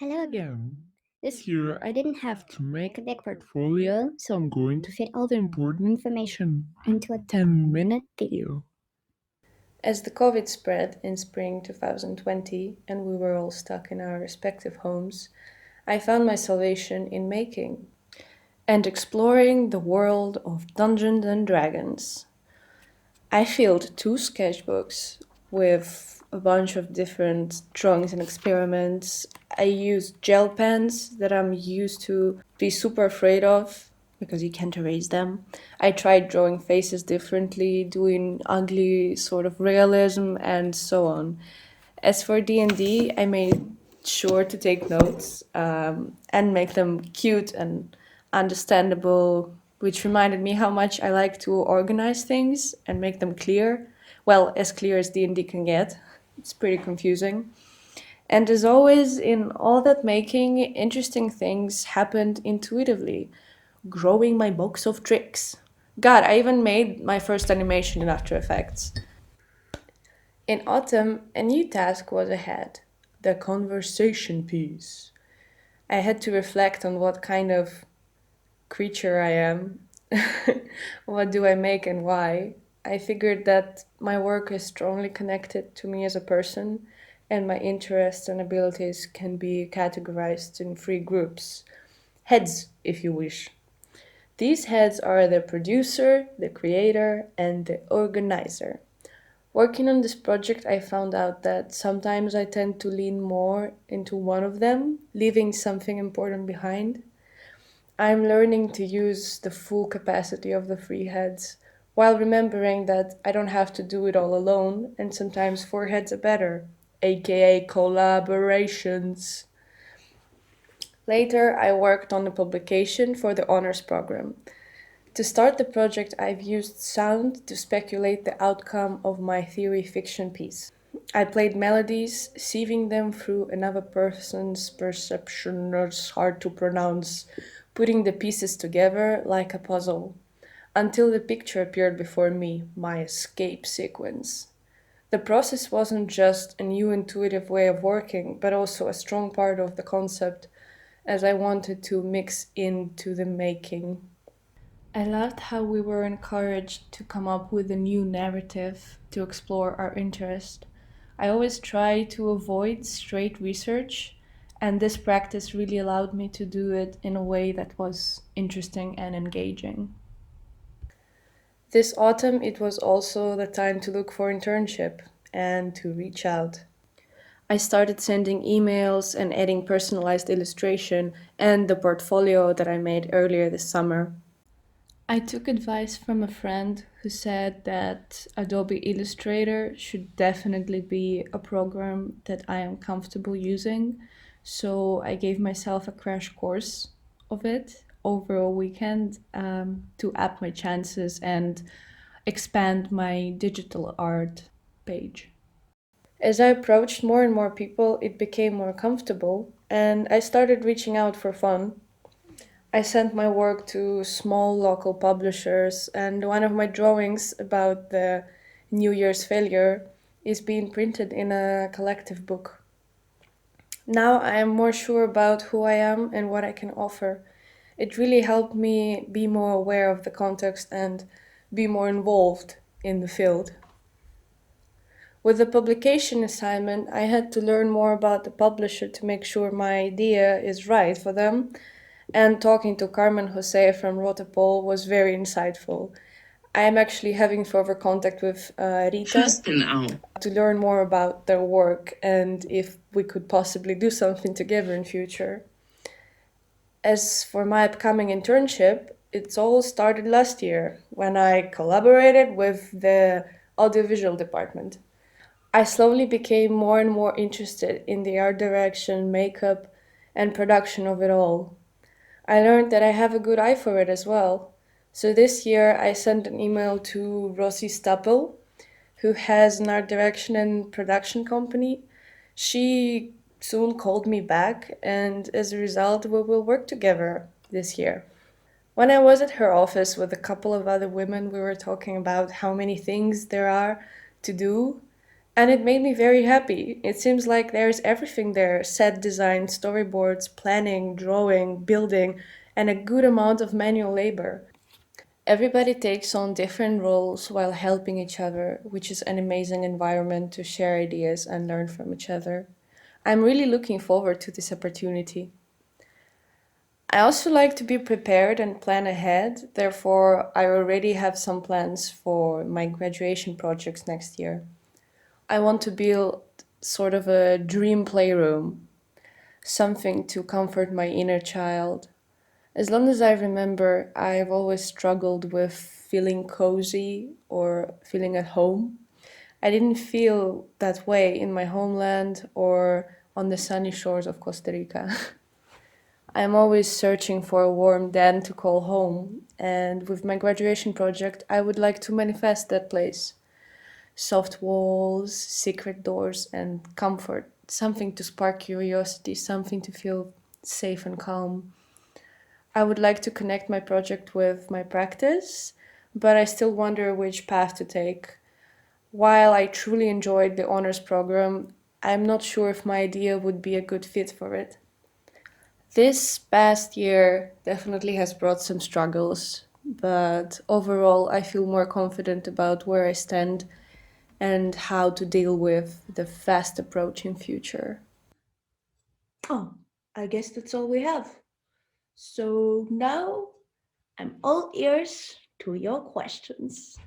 Hello again. This year I didn't have to make a deck portfolio, so I'm going to fit all the important information into a 10-minute video. As the COVID spread in spring 2020 and we were all stuck in our respective homes, I found my salvation in making and exploring the world of Dungeons and Dragons. I filled two sketchbooks with a bunch of different drawings and experiments. I used gel pens that I'm used to be super afraid of because you can't erase them. I tried drawing faces differently, doing ugly sort of realism and so on. As for D&D, I made sure to take notes and make them cute and understandable, which reminded me how much I like to organize things and make them clear. Well, as clear as D&D can get. It's pretty confusing. And as always, in all that making, interesting things happened intuitively, growing my box of tricks. God, I even made my first animation in After Effects. In autumn, a new task was ahead, the conversation piece. I had to reflect on what kind of creature I am, what do I make and why. I figured that my work is strongly connected to me as a person, and my interests and abilities can be categorized in three groups heads, if you wish. These heads are the producer, the creator, and the organizer. Working on this project, I found out that sometimes I tend to lean more into one of them, leaving something important behind. I'm learning to use the full capacity of the three heads, while remembering that I don't have to do it all alone, and sometimes four heads are better, aka collaborations. Later, I worked on the publication for the honors program. To start the project, I've used sound to speculate the outcome of my theory fiction piece. I played melodies, sieving them through another person's perception, it's hard to pronounce, putting the pieces together like a puzzle, until the picture appeared before me, my escape sequence. The process wasn't just a new intuitive way of working, but also a strong part of the concept as I wanted to mix into the making. I loved how we were encouraged to come up with a new narrative to explore our interest. I always try to avoid straight research, and this practice really allowed me to do it in a way that was interesting and engaging. This autumn, it was also the time to look for internship and to reach out. I started sending emails and adding personalized illustration and the portfolio that I made earlier this summer. I took advice from a friend who said that Adobe Illustrator should definitely be a program that I am comfortable using. So I gave myself a crash course of it over a weekend to up my chances and expand my digital art page. As I approached more and more people, it became more comfortable, and I started reaching out for fun. I sent my work to small local publishers, and one of my drawings about the New Year's failure is being printed in a collective book. Now I am more sure about who I am and what I can offer. It really helped me be more aware of the context and be more involved in the field. With the publication assignment, I had to learn more about the publisher to make sure my idea is right for them. And talking to Carmen Jose from Rotapol was very insightful. I am actually having further contact with Rita to learn more about their work and if we could possibly do something together in future. As for my upcoming internship, it's all started last year when I collaborated with the audiovisual department. I slowly became more and more interested in the art direction, makeup, and production of it all. I learned that I have a good eye for it as well. So this year I sent an email to Rossi Stappel, who has an art direction and production company. She soon called me back, and as a result, we will work together this year. When I was at her office with a couple of other women, we were talking about how many things there are to do And it made me very happy. It seems like there's everything there: set design, storyboards, planning, drawing, building, and a good amount of manual labor. Everybody takes on different roles while helping each other, which is an amazing environment to share ideas and learn from each other. I'm really looking forward to this opportunity. I also like to be prepared and plan ahead, therefore, I already have some plans for my graduation projects next year. I want to build sort of a dream playroom, something to comfort my inner child. As long as I remember, I've always struggled with feeling cozy or feeling at home. I didn't feel that way in my homeland or on the sunny shores of Costa Rica. I'm always searching for a warm den to call home, and with my graduation project, I would like to manifest that place. Soft walls, secret doors, and comfort. Something to spark curiosity, something to feel safe and calm. I would like to connect my project with my practice, but I still wonder which path to take. While I truly enjoyed the honors program, I'm not sure if my idea would be a good fit for it. This past year definitely has brought some struggles, but overall, I feel more confident about where I stand and how to deal with the fast approaching future. Oh, I guess that's all we have. So now I'm all ears to your questions.